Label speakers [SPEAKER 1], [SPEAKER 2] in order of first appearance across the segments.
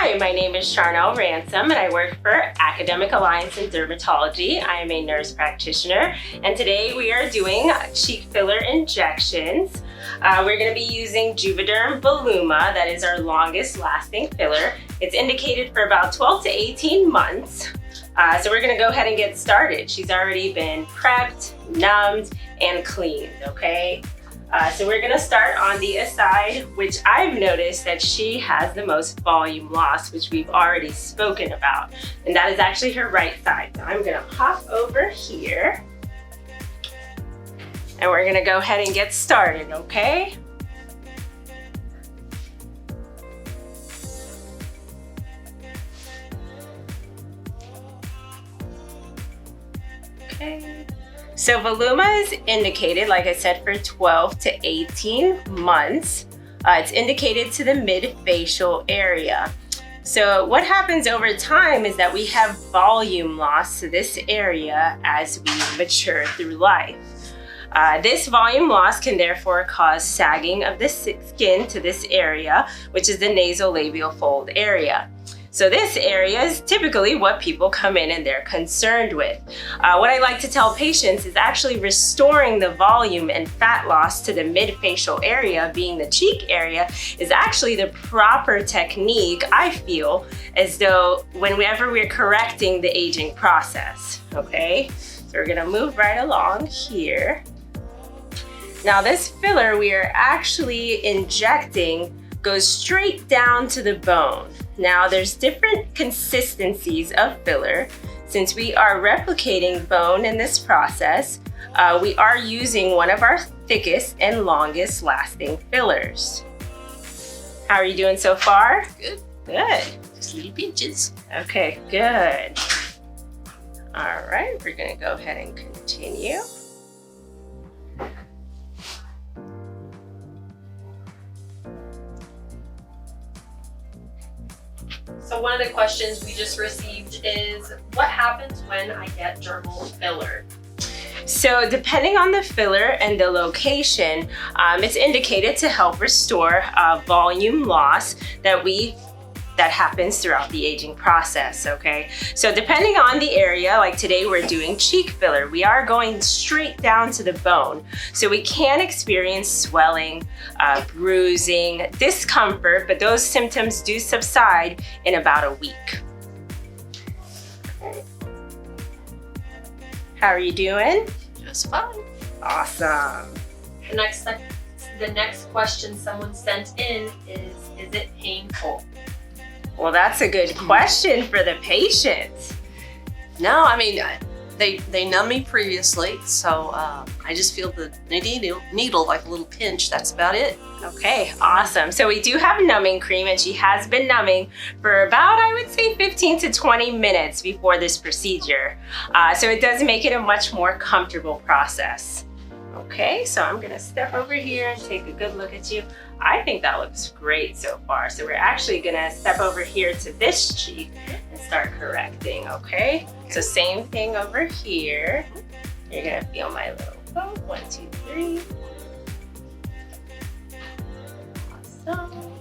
[SPEAKER 1] Hi, my name is Sharnel Ransome and I work for Academic Alliance in Dermatology. I am a nurse practitioner and today we are doing cheek filler injections. We're going to be using Juvederm Voluma, that is our longest lasting filler. It's indicated for about 12 to 18 months. So we're going to go ahead and get started. She's already been prepped, numbed, and cleaned, okay? So we're gonna start on the side, which I've noticed that she has the most volume loss, which we've already spoken about. And that is actually her right side. So I'm gonna hop over here and we're gonna go ahead and get started, okay? Okay. So Voluma is indicated, like I said, for 12 to 18 months. It's indicated to the mid-facial area. So what happens over time is that we have volume loss to this area as we mature through life. This volume loss can therefore cause sagging of the skin to this area, which is the nasolabial fold area. So this area is typically what people come in and they're concerned with. What I like to tell patients is actually restoring the volume and fat loss to the mid-facial area, being the cheek area, is actually the proper technique, I feel, as though whenever we're correcting the aging process, okay? So we're gonna move right along here. Now this filler we are actually injecting goes straight down to the bone. Now there's different consistencies of filler. Since we are replicating bone in this process, we are using one of our thickest and longest lasting fillers. How are you doing so far?
[SPEAKER 2] Good.
[SPEAKER 1] Good.
[SPEAKER 2] Just little pinches.
[SPEAKER 1] Okay, good. All right, we're gonna go ahead and continue.
[SPEAKER 3] So one of the questions we just received is, what happens when I get dermal filler?
[SPEAKER 1] So depending on the filler and the location, it's indicated to help restore volume loss that happens throughout the aging process, okay? So depending on the area, like today we're doing cheek filler, we are going straight down to the bone. So we can experience swelling, bruising, discomfort, but those symptoms do subside in about a week. Okay. How are you doing?
[SPEAKER 2] Just fine.
[SPEAKER 1] Awesome.
[SPEAKER 3] The next question someone sent in is it painful?
[SPEAKER 1] Well, that's a good question for the patient.
[SPEAKER 2] No, I mean, they numbed me previously, so I just feel the needle like a little pinch. That's about it.
[SPEAKER 1] Okay, awesome. So we do have numbing cream and she has been numbing for about, I would say, 15 to 20 minutes before this procedure. So it does make it a much more comfortable process. Okay, so I'm gonna step over here and take a good look at you. I think that looks great so far. So we're actually gonna step over here to this cheek and start correcting, okay? So same thing over here. You're gonna feel my little bone. 1, 2, 3.
[SPEAKER 3] Awesome.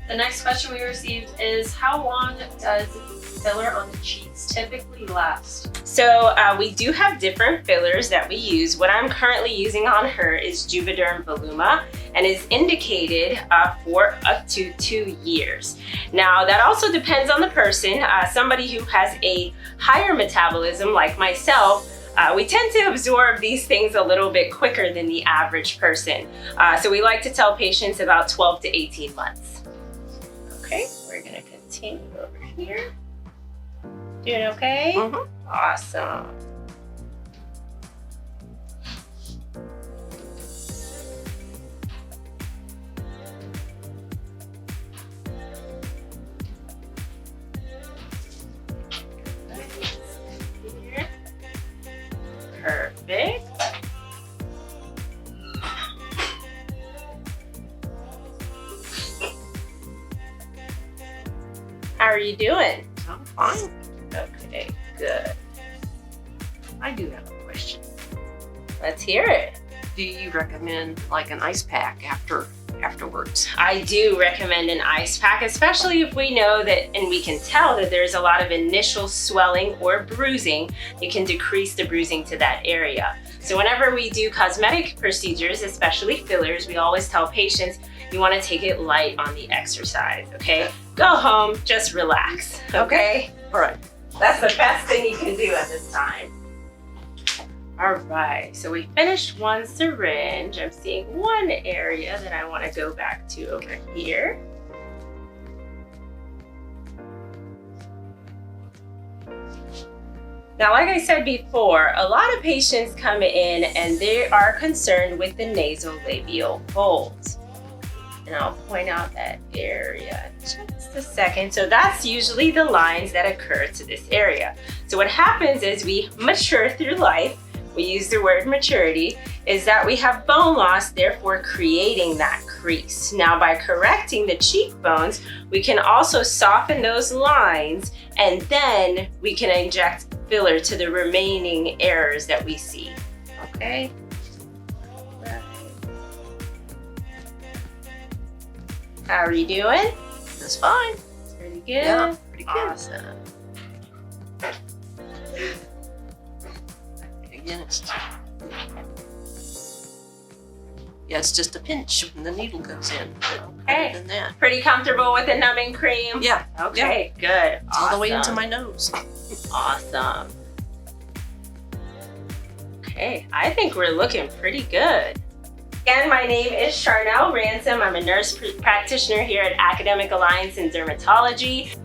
[SPEAKER 3] The next question we received is, how long does filler on the cheeks typically last?
[SPEAKER 1] So we do have different fillers that we use. What I'm currently using on her is Juvederm Voluma and is indicated for up to 2 years. Now that also depends on the person. Somebody who has a higher metabolism like myself, we tend to absorb these things a little bit quicker than the average person. So we like to tell patients about 12 to 18 months. Okay, we're gonna continue over here. Doing okay?
[SPEAKER 2] Mm-hmm.
[SPEAKER 1] Awesome. Here. Perfect. How are you doing?
[SPEAKER 2] I'm fine.
[SPEAKER 1] Okay, good.
[SPEAKER 2] I do have a question.
[SPEAKER 1] Let's hear it.
[SPEAKER 2] Do you recommend like an ice pack after afterwards.
[SPEAKER 1] I do recommend an ice pack, especially if we know that and we can tell that there's a lot of initial swelling or bruising. It can decrease the bruising to that area. So whenever we do cosmetic procedures, especially fillers, we always tell patients you want to take it light on the exercise, okay? Go home, just relax, okay?
[SPEAKER 2] All right.
[SPEAKER 1] That's the best thing you can do at this time. All right, so we finished one syringe. I'm seeing one area that I want to go back to over here. Now, like I said before, a lot of patients come in and they are concerned with the nasolabial folds. And I'll point out that area just a second. So that's usually the lines that occur to this area. So what happens is we mature through life. We use the word maturity, is that we have bone loss, therefore creating that crease. Now, by correcting the cheekbones, we can also soften those lines, and then we can inject filler to the remaining errors that we see, okay? How are you doing?
[SPEAKER 2] That's fine.
[SPEAKER 1] Pretty good?
[SPEAKER 2] Yeah, pretty good.
[SPEAKER 1] Awesome.
[SPEAKER 2] Again, it's just a pinch when the needle goes in.
[SPEAKER 1] Okay.
[SPEAKER 2] Other than that,
[SPEAKER 1] Pretty comfortable with the numbing cream?
[SPEAKER 2] yeah,
[SPEAKER 1] Okay, good.
[SPEAKER 2] it's all the way into my nose.
[SPEAKER 1] Awesome. Okay, I think we're looking pretty good. Again, my name is Sharnel Ransome. I'm a nurse practitioner here at Academic Alliance in Dermatology.